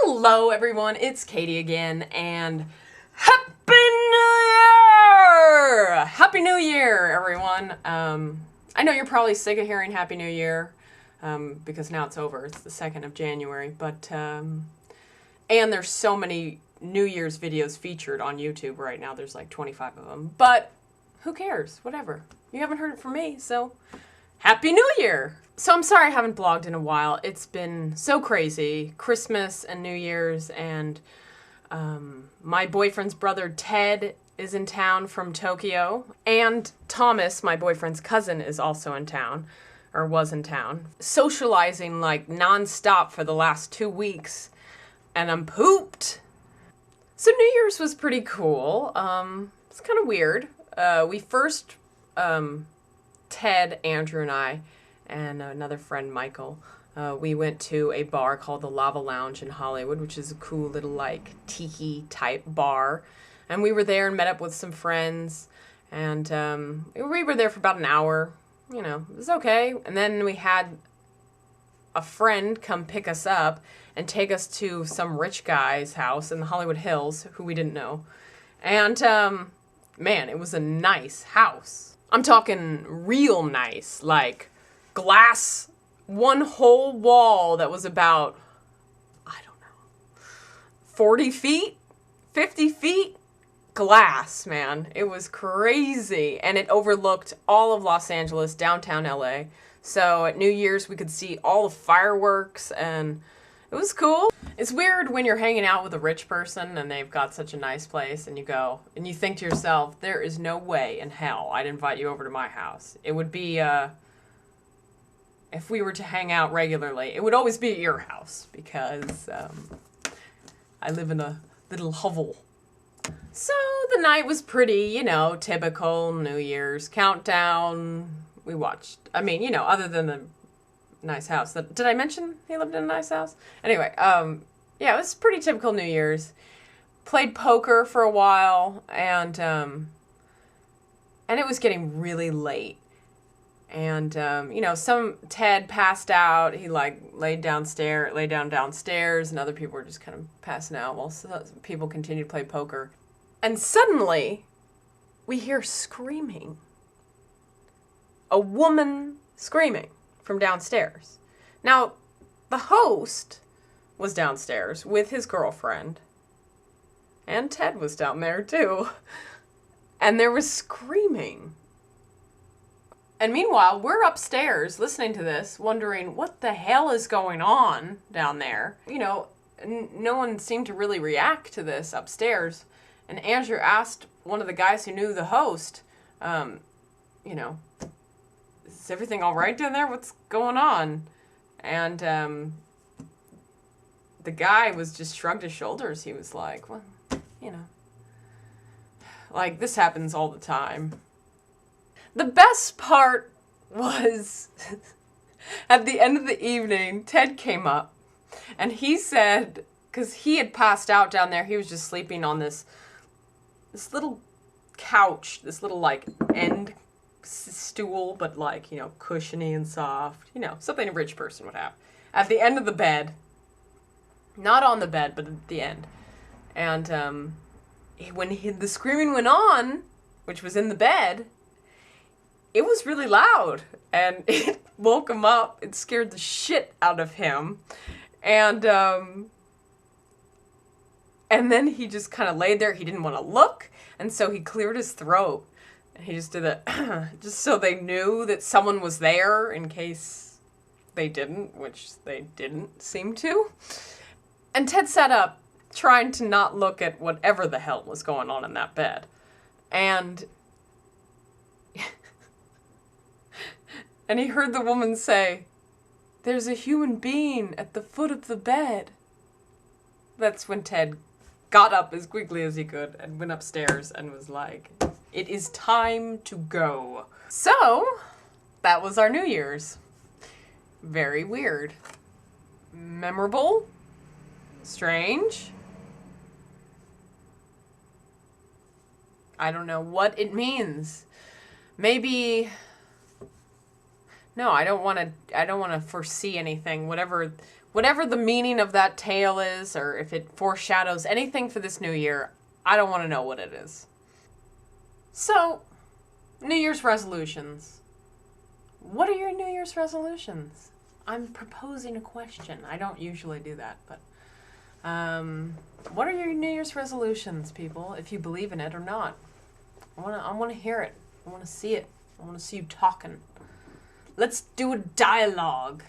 Hello everyone, it's Katie again, and Happy New Year! Happy New Year, everyone. I know you're probably sick of hearing Happy New Year, because now it's over. It's the 2nd of January, but, and there's so many New Year's videos featured on YouTube right now. There's like 25 of them, but who cares? Whatever. You haven't heard it from me, so Happy New Year! So I'm sorry I haven't blogged in a while. It's been so crazy. Christmas and New Year's, and my boyfriend's brother Ted is in town from Tokyo, and Thomas, my boyfriend's cousin, is also in town, or was in town, socializing like non-stop for the last 2 weeks, and I'm pooped. So New Year's was pretty cool. It's kind of weird. We first, Ted, Andrew, and I, and another friend, Michael, we went to a bar called the Lava Lounge in Hollywood, which is a cool little, like, tiki-type bar. And we were there and met up with some friends, and we were there for about an hour. You know, it was okay. And then we had a friend come pick us up and take us to some rich guy's house in the Hollywood Hills, who we didn't know. And, man, it was a nice house. I'm talking real nice, like glass, one whole wall that was about, I don't know, 40 feet, 50 feet, glass, man. It was crazy. And it overlooked all of Los Angeles, downtown LA. So at New Year's, we could see all the fireworks, and it was cool. It's weird when you're hanging out with a rich person and they've got such a nice place, and you go and you think to yourself, there is no way in hell I'd invite you over to my house. It would be, if we were to hang out regularly, it would always be at your house, because I live in a little hovel. So the night was pretty, you know, typical New Year's countdown. We watched, I mean, you know, other than the nice house. Did I mention he lived in a nice house? Anyway, yeah, it was pretty typical New Year's. Played poker for a while, and it was getting really late. And, you know, Ted passed out. He, like, laid down downstairs, and other people were just kind of passing out while people continued to play poker. And suddenly, we hear screaming. A woman screaming from downstairs. Now, the host was downstairs with his girlfriend, and Ted was down there, too. And there was screaming. And meanwhile, we're upstairs listening to this, wondering what the hell is going on down there. You know, no one seemed to really react to this upstairs. And Andrew asked one of the guys who knew the host, you know, is everything all right down there? What's going on? And the guy was just shrugged his shoulders. He was like, well, you know, like, this happens all the time. The best part was at the end of the evening, Ted came up, and he said, because he had passed out down there, he was just sleeping on this little couch, this little, like, end stool, but, like, you know, cushiony and soft, you know, something a rich person would have, at the end of the bed. Not on the bed, but at the end. And when the screaming went on, which was in the bed, it was really loud, and it woke him up. It scared the shit out of him. And then he just kind of laid there. He didn't want to look, and so he cleared his throat. And he just did that, just so they knew that someone was there in case they didn't, which they didn't seem to. And Ted sat up, trying to not look at whatever the hell was going on in that bed. And he heard the woman say, "There's a human being at the foot of the bed." That's when Ted got up as quickly as he could and went upstairs and was like, it is time to go. So, that was our New Year's. Very weird. Memorable. Strange. I don't know what it means. Maybe... No, I don't want to foresee anything. Whatever whatever the meaning of that tale is, or if it foreshadows anything for this new year, I don't want to know what it is. So, New Year's resolutions. What are your New Year's resolutions? I'm proposing a question. I don't usually do that, but what are your New Year's resolutions, people? If you believe in it or not, I want to hear it. I want to see it. I want to see you talking. Let's do a dialogue.